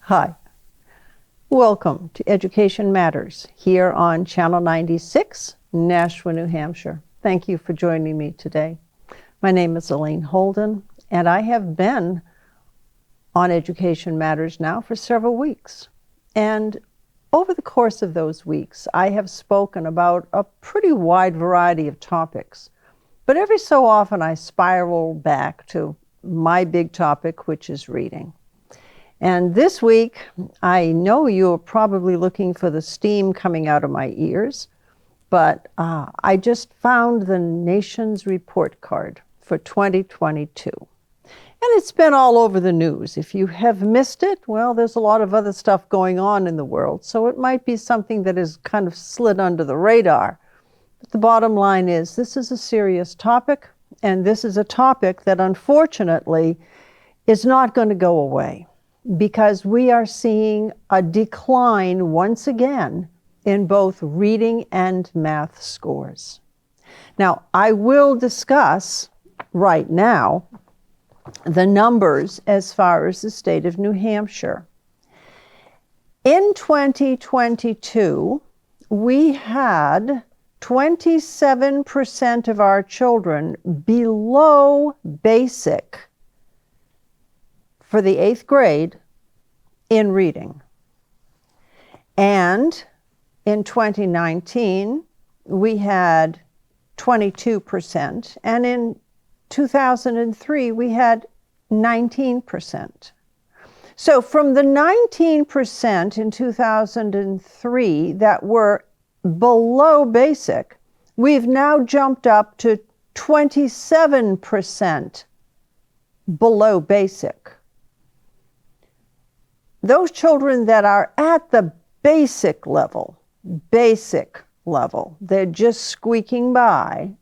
Hi, welcome to Education Matters here on Channel 96, Nashua, New Hampshire. Thank you for joining me today. My name is Elaine Holden, and I have been on Education Matters now for several weeks. And over the course of those weeks, I have spoken about a pretty wide variety of topics. But every so often, I spiral back to my big topic, which is reading. And this week, I know you're probably looking for the steam coming out of my ears, but I just found the nation's report card for 2022. And it's been all over the news. If you have missed it, well, there's a lot of other stuff going on in the world, so it might be something that is kind of slid under the radar. But the bottom line is, this is a serious topic, and this is a topic that unfortunately is not going to go away, because we are seeing a decline once again in both reading and math scores. Now, I will discuss right now the numbers as far as the state of New Hampshire. In 2022, we had 27% of our children below basic for the 8th grade in reading. And in 2019, we had 22%, and in 2003, we had 19%. So from the 19% in 2003 that were below basic, we've now jumped up to 27% below basic. Those children that are at the basic level, they're just squeaking by.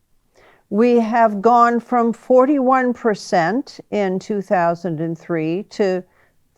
We have gone from 41% in 2003 to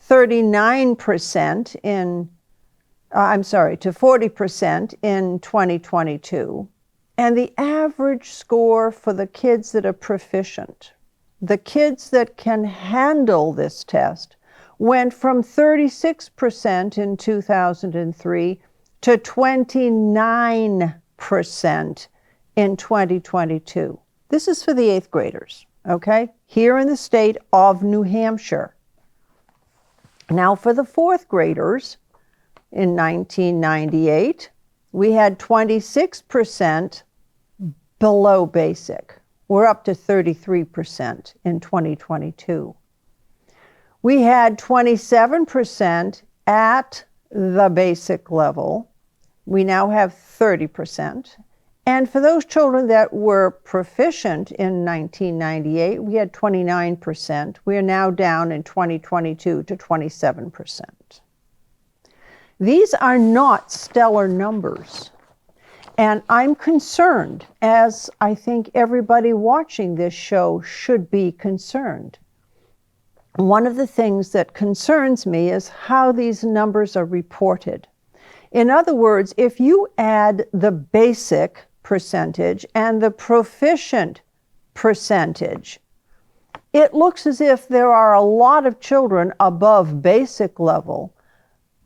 39% to 40% in 2022. And the average score for the kids that are proficient, the kids that can handle this test, went from 36% in 2003 to 29% in 2022. This is for the 8th graders, okay? Here in the state of New Hampshire. Now for the 4th graders, in 1998, we had 26% below basic. We're up to 33% in 2022. We had 27% at the basic level. We now have 30%. And for those children that were proficient in 1998, we had 29%. We are now down in 2022 to 27%. These are not stellar numbers. And I'm concerned, as I think everybody watching this show should be concerned. One of the things that concerns me is how these numbers are reported. In other words, if you add the basic percentage and the proficient percentage, it looks as if there are a lot of children above basic level,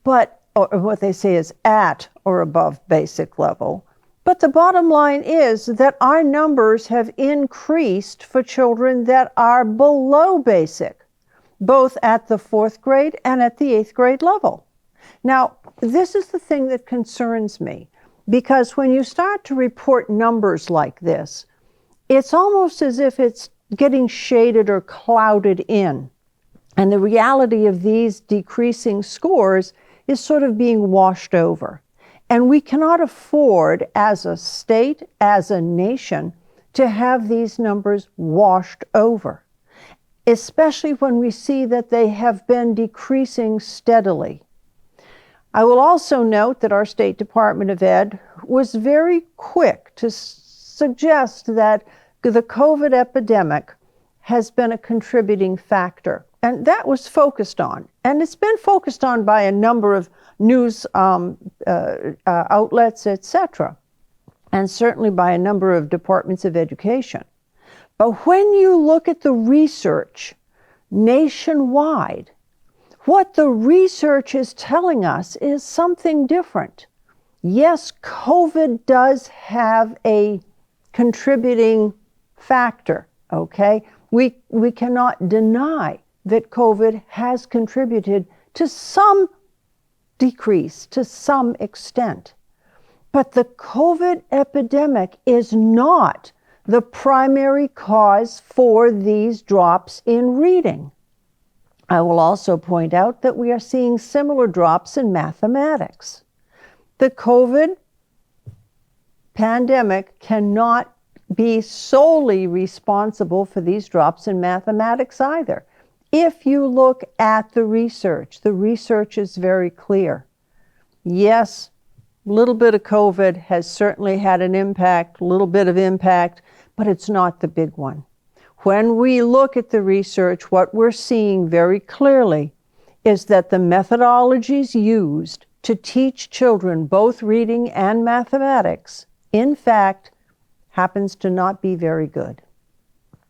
or what they say is at or above basic level. But the bottom line is that our numbers have increased for children that are below basic, both at the 4th grade and at the 8th grade level. Now, this is the thing that concerns me, because when you start to report numbers like this, it's almost as if it's getting shaded or clouded in. And the reality of these decreasing scores is sort of being washed over. And we cannot afford, as a state, as a nation, to have these numbers washed over, especially when we see that they have been decreasing steadily. I will also note that our State Department of Ed was very quick to suggest that the COVID epidemic has been a contributing factor. And that was focused on. And it's been focused on by a number of news outlets, etc., and certainly by a number of departments of education. But when you look at the research nationwide, What the research is telling us is something different. Yes, COVID does have a contributing factor, okay? We cannot deny that COVID has contributed to some decrease, to some extent. But the COVID epidemic is not the primary cause for these drops in reading. I will also point out that we are seeing similar drops in mathematics. The COVID pandemic cannot be solely responsible for these drops in mathematics either. If you look at the research is very clear. Yes, a little bit of COVID has certainly had an impact, a little bit of impact, but it's not the big one. When we look at the research, what we're seeing very clearly is that the methodologies used to teach children both reading and mathematics, in fact, happens to not be very good.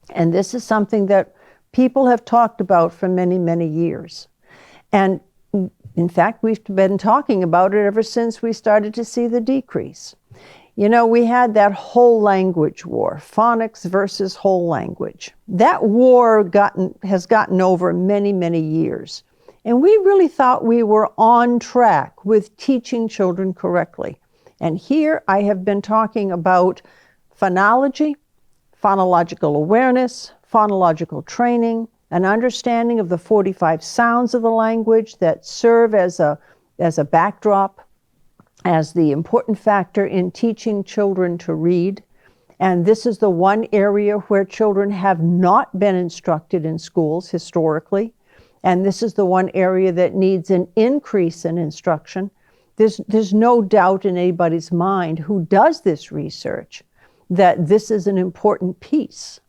And this is something that people have talked about for many, many years. And in fact, we've been talking about it ever since we started to see the decrease. You know, we had that whole language war, phonics versus whole language. That war has gotten over many, many years. And we really thought we were on track with teaching children correctly. And here I have been talking about phonology, phonological awareness, phonological training, an understanding of the 45 sounds of the language that serve as a backdrop, as the important factor in teaching children to read. And this is the one area where children have not been instructed in schools historically. And this is the one area that needs an increase in instruction. There's no doubt in anybody's mind who does this research that this is an important piece.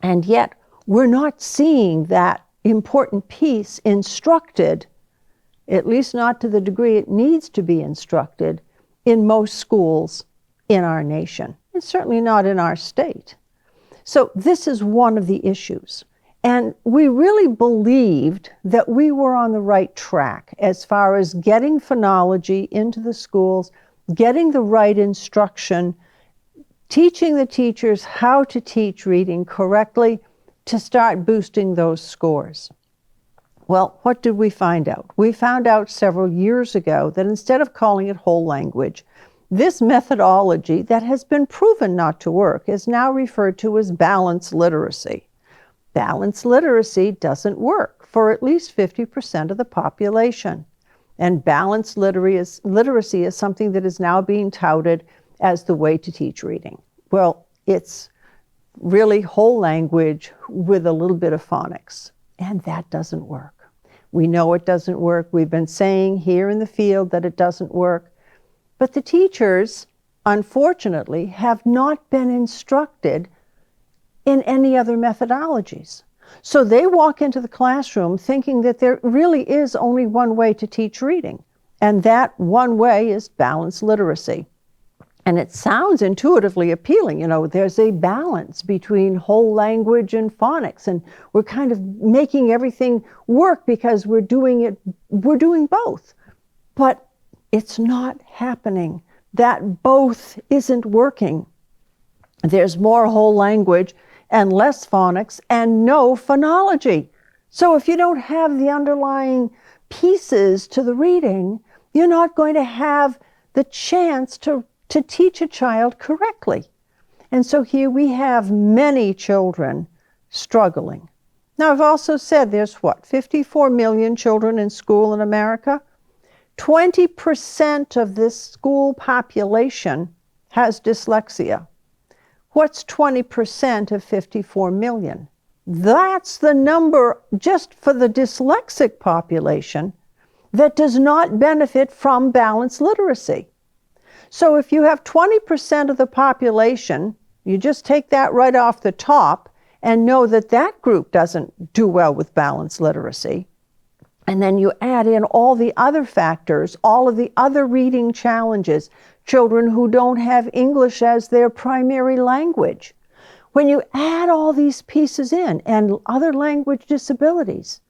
And yet, we're not seeing that important piece instructed, at least not to the degree it needs to be instructed, in most schools in our nation, and certainly not in our state. So this is one of the issues. And we really believed that we were on the right track as far as getting phonology into the schools, getting the right instruction, teaching the teachers how to teach reading correctly to start boosting those scores. Well, what did we find out? We found out several years ago that instead of calling it whole language, this methodology that has been proven not to work is now referred to as balanced literacy. Balanced literacy doesn't work for at least 50% of the population. And balanced literacy is something that is now being touted as the way to teach reading. Well, it's really whole language with a little bit of phonics, and that doesn't work. We know it doesn't work. We've been saying here in the field that it doesn't work. But the teachers, unfortunately, have not been instructed in any other methodologies. So they walk into the classroom thinking that there really is only one way to teach reading, and that one way is balanced literacy. And it sounds intuitively appealing. You know, there's a balance between whole language and phonics, and we're kind of making everything work because we're doing both. But it's not happening. That both isn't working. There's more whole language and less phonics and no phonology. So if you don't have the underlying pieces to the reading, you're not going to have the chance to teach a child correctly. And so here we have many children struggling. Now, I've also said there's 54 million children in school in America? 20% of this school population has dyslexia. What's 20% of 54 million? That's the number just for the dyslexic population that does not benefit from balanced literacy. So if you have 20% of the population, you just take that right off the top and know that that group doesn't do well with balanced literacy. And then you add in all the other factors, all of the other reading challenges, children who don't have English as their primary language. When you add all these pieces in and other language disabilities,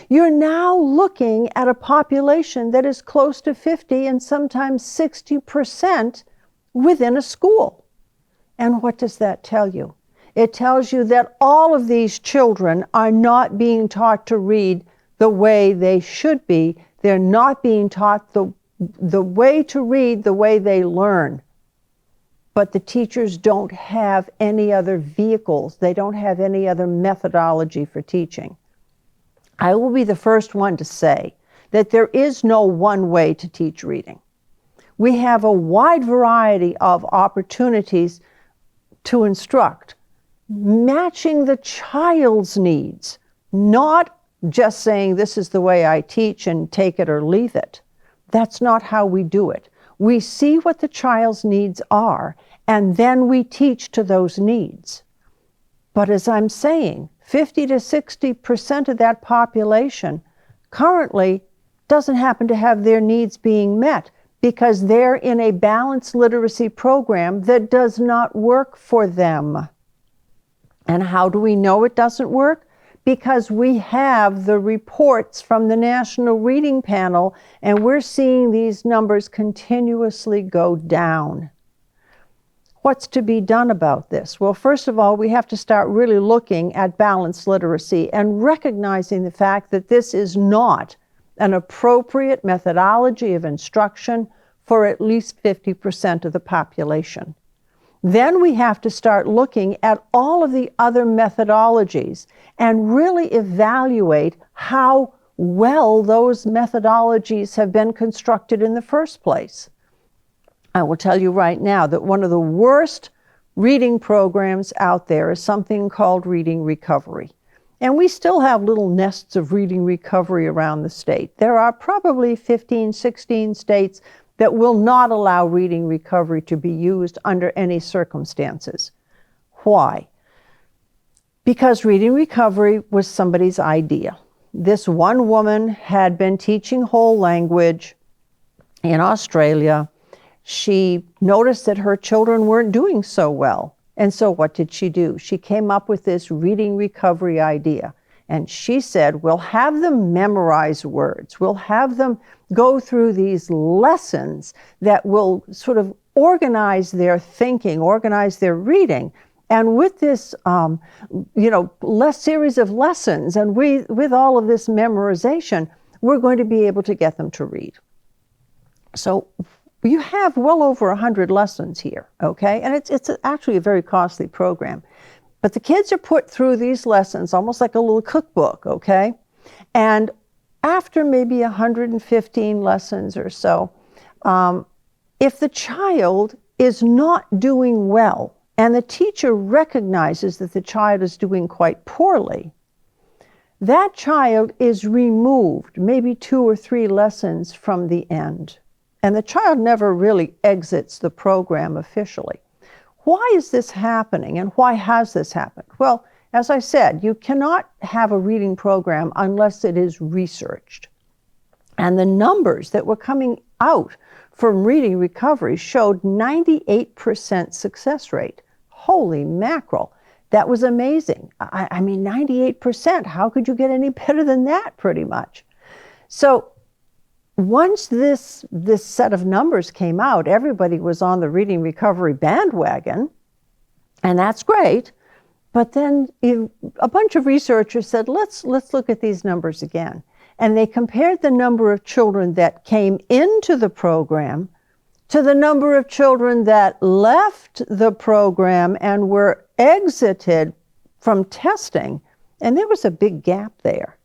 You're now looking at a population that is close to 50 and sometimes 60% within a school. And what does that tell you? It tells you that all of these children are not being taught to read the way they should be. They're not being taught the way to read the way they learn. But the teachers don't have any other vehicles. They don't have any other methodology for teaching. I will be the first one to say that there is no one way to teach reading. We have a wide variety of opportunities to instruct, matching the child's needs, not just saying this is the way I teach and take it or leave it. That's not how we do it. We see what the child's needs are, and then we teach to those needs. But as I'm saying, 50 to 60% of that population currently doesn't happen to have their needs being met because they're in a balanced literacy program that does not work for them. And how do we know it doesn't work? Because we have the reports from the National Reading Panel, and we're seeing these numbers continuously go down. What's to be done about this? Well, first of all, we have to start really looking at balanced literacy and recognizing the fact that this is not an appropriate methodology of instruction for at least 50% of the population. Then we have to start looking at all of the other methodologies and really evaluate how well those methodologies have been constructed in the first place. I will tell you right now that one of the worst reading programs out there is something called Reading Recovery. And we still have little nests of Reading Recovery around the state. There are probably 15, 16 states that will not allow Reading Recovery to be used under any circumstances. Why? Because Reading Recovery was somebody's idea. This one woman had been teaching whole language in Australia. She noticed that her children weren't doing so well. And so what did she do? She came up with this Reading Recovery idea. And she said, we'll have them memorize words. We'll have them go through these lessons that will sort of organize their thinking, organize their reading. And with this, less series of lessons and with all of this memorization, we're going to be able to get them to read. So you have well over 100 lessons here, okay? And it's actually a very costly program. But the kids are put through these lessons almost like a little cookbook, okay? And after maybe 115 lessons or so, if the child is not doing well and the teacher recognizes that the child is doing quite poorly, that child is removed maybe 2 or 3 lessons from the end. And the child never really exits the program officially. Why is this happening and why has this happened? Well, as I said, you cannot have a reading program unless it is researched. And the numbers that were coming out from Reading Recovery showed 98% success rate. Holy mackerel, that was amazing. I mean, 98%, how could you get any better than that pretty much? So once this set of numbers came out, everybody was on the Reading Recovery bandwagon, and that's great. But then a bunch of researchers said, let's look at these numbers again. And they compared the number of children that came into the program to the number of children that left the program and were exited from testing. And there was a big gap there,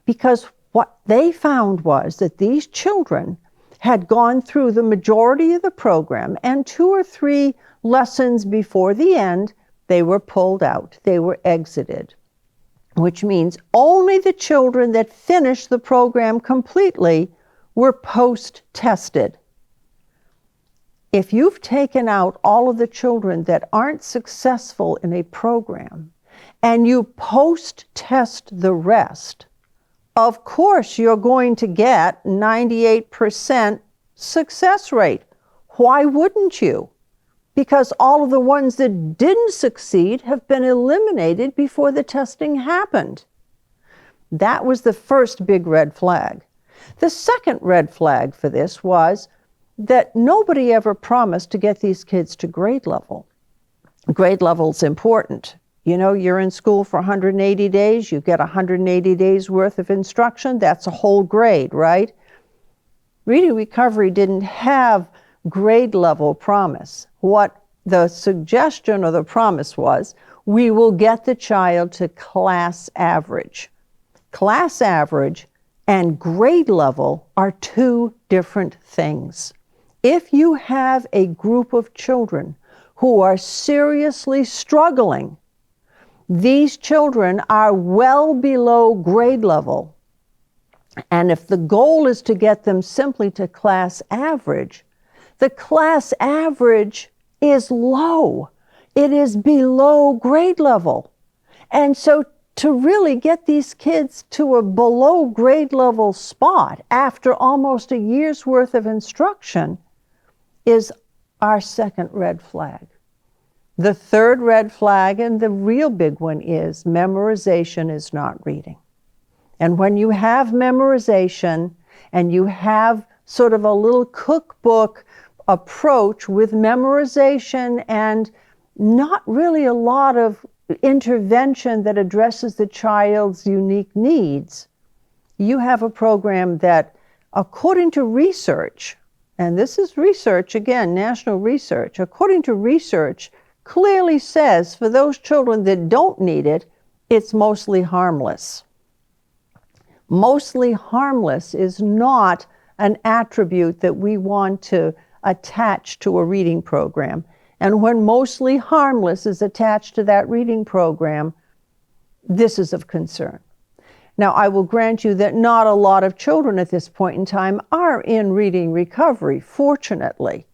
because what they found was that these children had gone through the majority of the program, and 2 or 3 lessons before the end, they were pulled out, they were exited, which means only the children that finished the program completely were post-tested. If you've taken out all of the children that aren't successful in a program and you post-test the rest, of course you're going to get 98% success rate. Why wouldn't you? Because all of the ones that didn't succeed have been eliminated before the testing happened. That was the first big red flag. The second red flag for this was that nobody ever promised to get these kids to grade level. Grade level is important. You know, you're in school for 180 days, you get 180 days worth of instruction, that's a whole grade, right? Reading Recovery didn't have grade level promise. What the suggestion or the promise was, we will get the child to class average. Class average and grade level are two different things. If you have a group of children who are seriously struggling, these children are well below grade level. And if the goal is to get them simply to class average, the class average is low. It is below grade level. And so to really get these kids to a below grade level spot after almost a year's worth of instruction is our second red flag. The third red flag, and the real big one, is memorization is not reading. And when you have memorization and you have sort of a little cookbook approach with memorization and not really a lot of intervention that addresses the child's unique needs, you have a program that, according to research, and this is research, again, national research, according to research, clearly says for those children that don't need it, it's mostly harmless. Mostly harmless is not an attribute that we want to attach to a reading program. And when mostly harmless is attached to that reading program, this is of concern. Now, I will grant you that not a lot of children at this point in time are in reading recovery, fortunately.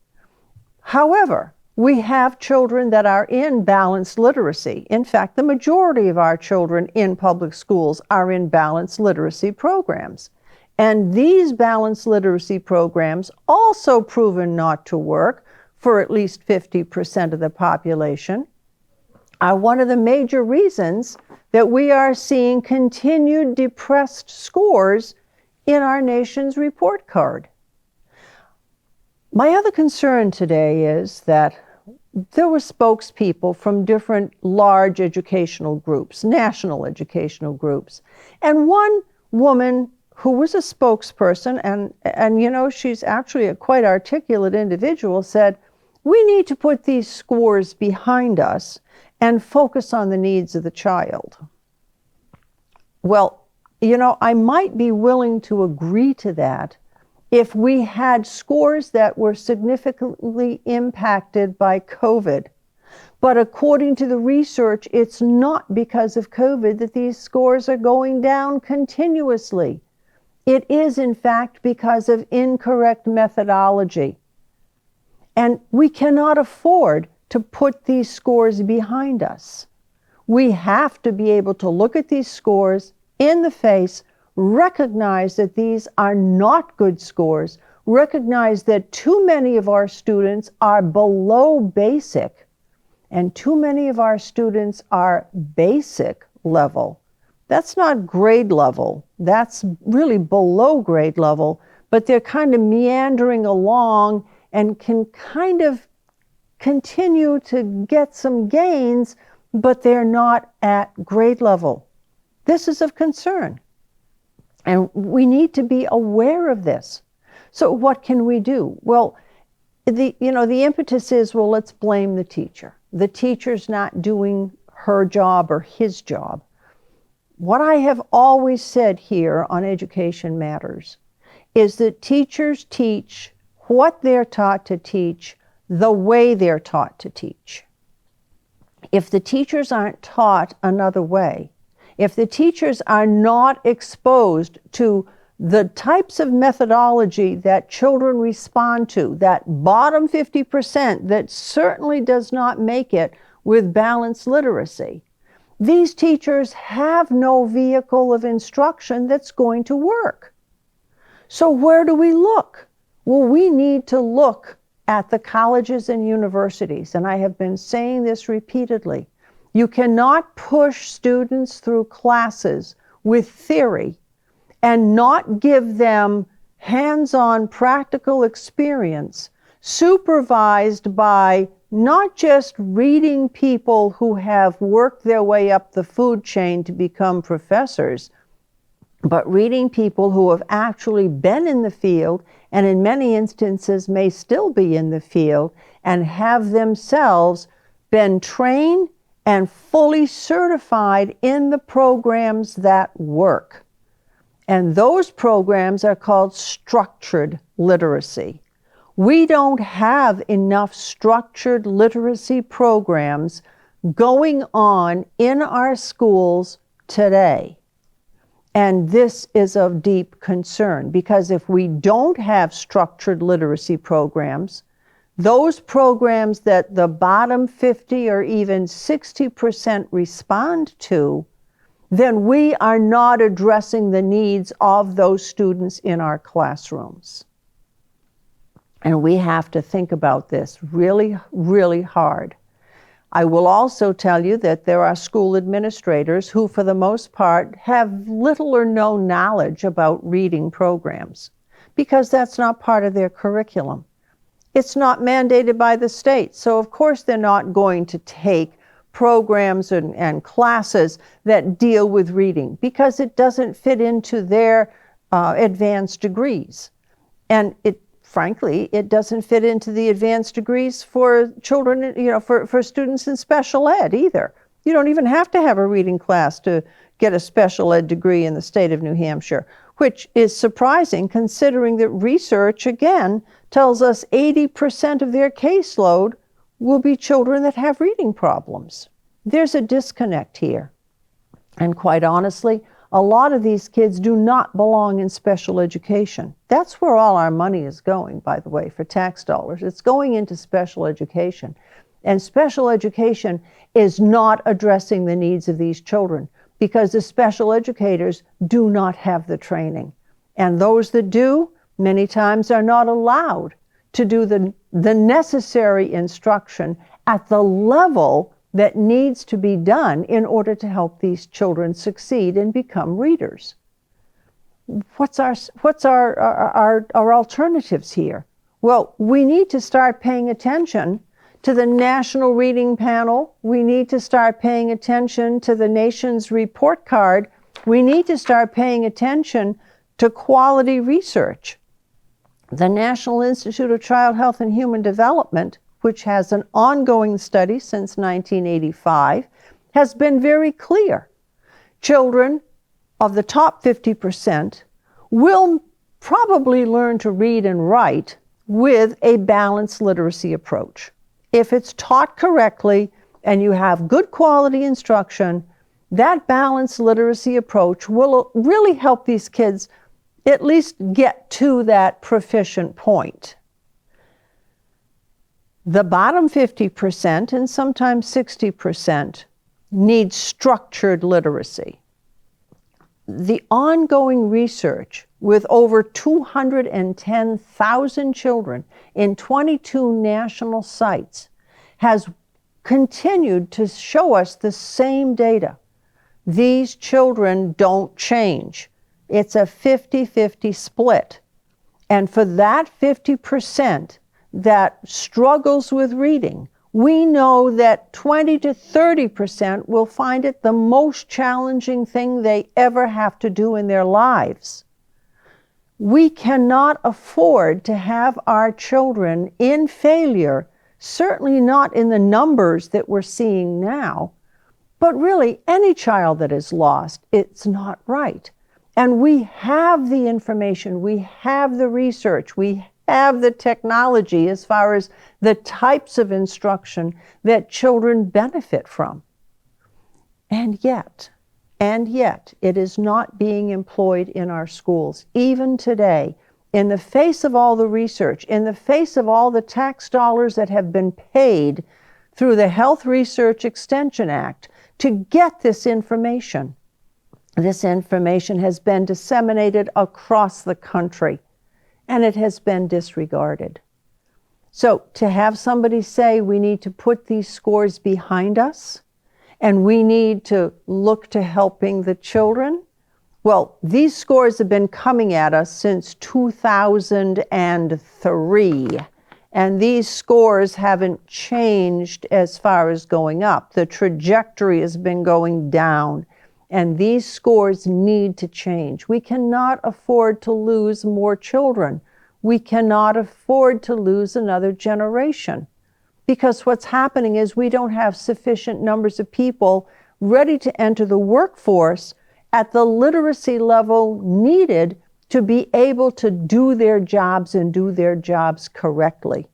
However, we have children that are in balanced literacy. In fact, the majority of our children in public schools are in balanced literacy programs. And these balanced literacy programs, also proven not to work for at least 50% of the population, are one of the major reasons that we are seeing continued depressed scores in our nation's report card. My other concern today is that there were spokespeople from different large educational groups, national educational groups, and one woman who was a spokesperson, and you know, she's actually a quite articulate individual, said, we need to put these scores behind us and focus on the needs of the child. Well, you know, I might be willing to agree to that if we had scores that were significantly impacted by COVID. But according to the research, it's not because of COVID that these scores are going down continuously. It is, in fact, because of incorrect methodology. And we cannot afford to put these scores behind us. We have to be able to look at these scores in the face, recognize that these are not good scores, recognize that too many of our students are below basic, and too many of our students are basic level. That's not grade level. That's really below grade level, but they're kind of meandering along and can kind of continue to get some gains, but they're not at grade level. This is of concern. And we need to be aware of this. So what can we do? Well, the impetus is, well, let's blame the teacher. The teacher's not doing her job or his job. What I have always said here on Education Matters is that teachers teach what they're taught to teach the way they're taught to teach. If the teachers aren't taught another way, if the teachers are not exposed to the types of methodology that children respond to, that bottom 50% that certainly does not make it with balanced literacy, these teachers have no vehicle of instruction that's going to work. So where do we look? Well, we need to look at the colleges and universities, and I have been saying this repeatedly. You cannot push students through classes with theory and not give them hands-on practical experience supervised by not just reading people who have worked their way up the food chain to become professors, but reading people who have actually been in the field and in many instances may still be in the field and have themselves been trained and fully certified in the programs that work. And those programs are called structured literacy. We don't have enough structured literacy programs going on in our schools today. And this is of deep concern, because if we don't have structured literacy programs, those programs that the bottom 50 or even 60% respond to, then we are not addressing the needs of those students in our classrooms. And we have to think about this really, really hard. I will also tell you that there are school administrators who, for the most part, have little or no knowledge about reading programs because that's not part of their curriculum. It's not mandated by the state, so of course they're not going to take programs and classes that deal with reading because it doesn't fit into their advanced degrees. And frankly, it doesn't fit into the advanced degrees for children, for students in special ed either. You don't even have to have a reading class to get a special ed degree in the state of New Hampshire, which is surprising considering that research, again, tells us 80% of their caseload will be children that have reading problems. There's a disconnect here. And quite honestly, a lot of these kids do not belong in special education. That's where all our money is going, by the way, for tax dollars. It's going into special education. And special education is not addressing the needs of these children because the special educators do not have the training. And those that do, many times are not allowed to do the necessary instruction at the level that needs to be done in order to help these children succeed and become readers. What's our alternatives here? Well, we need to start paying attention to the National Reading Panel. We need to start paying attention to the nation's report card. We need to start paying attention to quality research. The National Institute of Child Health and Human Development, which has an ongoing study since 1985, has been very clear. Children of the top 50% will probably learn to read and write with a balanced literacy approach. If it's taught correctly and you have good quality instruction, that balanced literacy approach will really help these kids at least get to that proficient point. The bottom 50% and sometimes 60% need structured literacy. The ongoing research with over 210,000 children in 22 national sites has continued to show us the same data. These children don't change. It's a 50-50 split. And for that 50% that struggles with reading, we know that 20 to 30% will find it the most challenging thing they ever have to do in their lives. We cannot afford to have our children in failure, certainly not in the numbers that we're seeing now, but really any child that is lost, it's not right. And we have the information, we have the research, we have the technology as far as the types of instruction that children benefit from. And yet, it is not being employed in our schools. Even today, in the face of all the research, in the face of all the tax dollars that have been paid through the Health Research Extension Act to get this information has been disseminated across the country, and it has been disregarded. So to have somebody say we need to put these scores behind us and we need to look to helping the children, Well, these scores have been coming at us since 2003, and these scores haven't changed as far as going up. The trajectory has been going down, and these scores need to change. We cannot afford to lose more children. We cannot afford to lose another generation, because what's happening is we don't have sufficient numbers of people ready to enter the workforce at the literacy level needed to be able to do their jobs and do their jobs correctly.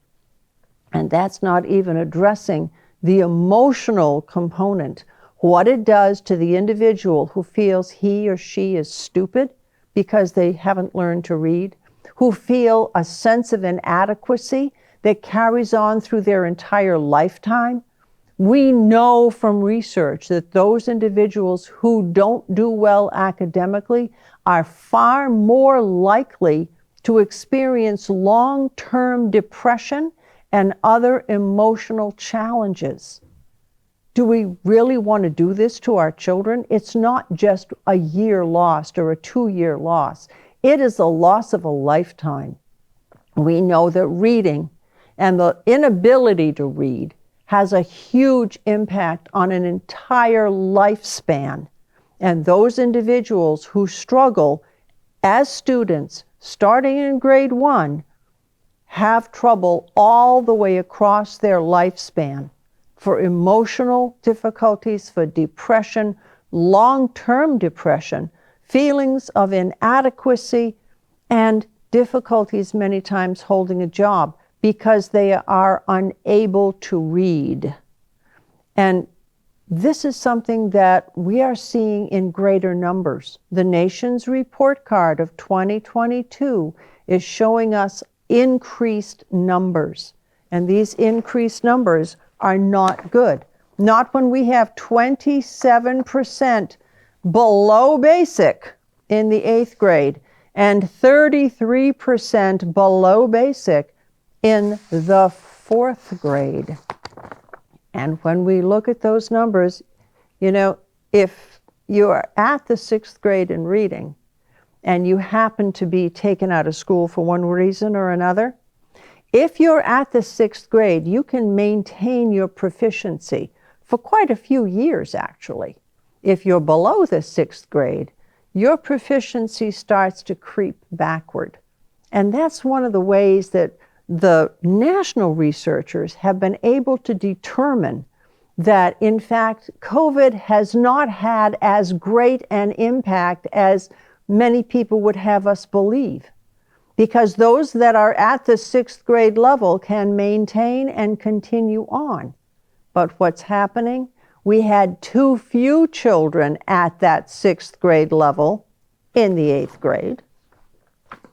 And that's not even addressing the emotional component, what it does to the individual who feels he or she is stupid because they haven't learned to read, who feel a sense of inadequacy that carries on through their entire lifetime. We know from research that those individuals who don't do well academically are far more likely to experience long-term depression and other emotional challenges. Do we really want to do this to our children? It's not just a year lost or a 2-year loss. It is a loss of a lifetime. We know that reading and the inability to read has a huge impact on an entire lifespan. And those individuals who struggle as students, starting in grade 1, have trouble all the way across their lifespan for emotional difficulties, for depression, long-term depression, feelings of inadequacy, and difficulties many times holding a job because they are unable to read. And this is something that we are seeing in greater numbers. The nation's report card of 2022 is showing us increased numbers. And these increased numbers are not good. Not when we have 27% below basic in the 8th grade and 33% below basic in the 4th grade. And when we look at those numbers, you know, if you are at the 6th grade in reading and you happen to be taken out of school for one reason or another, if you're at the 6th grade, you can maintain your proficiency for quite a few years, actually. If you're below the 6th grade, your proficiency starts to creep backward. And that's one of the ways that the national researchers have been able to determine that, in fact, COVID has not had as great an impact as many people would have us believe, because those that are at the 6th grade level can maintain and continue on. But what's happening? We had too few children at that 6th grade level in the 8th grade.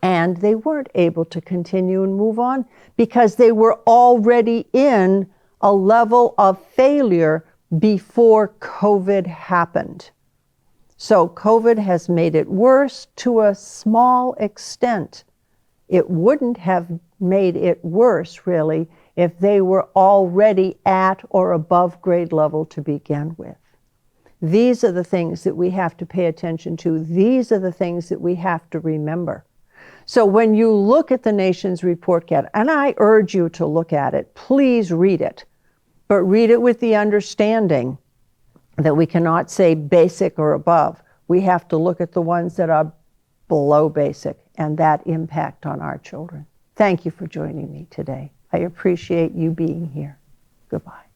And they weren't able to continue and move on because they were already in a level of failure before COVID happened. So COVID has made it worse to a small extent. It wouldn't have made it worse, really, if they were already at or above grade level to begin with. These are the things that we have to pay attention to. These are the things that we have to remember. So when you look at the nation's report card, and I urge you to look at it, please read it, but read it with the understanding that we cannot say basic or above. We have to look at the ones that are below basic and that impact on our children. Thank you for joining me today. I appreciate you being here. Goodbye.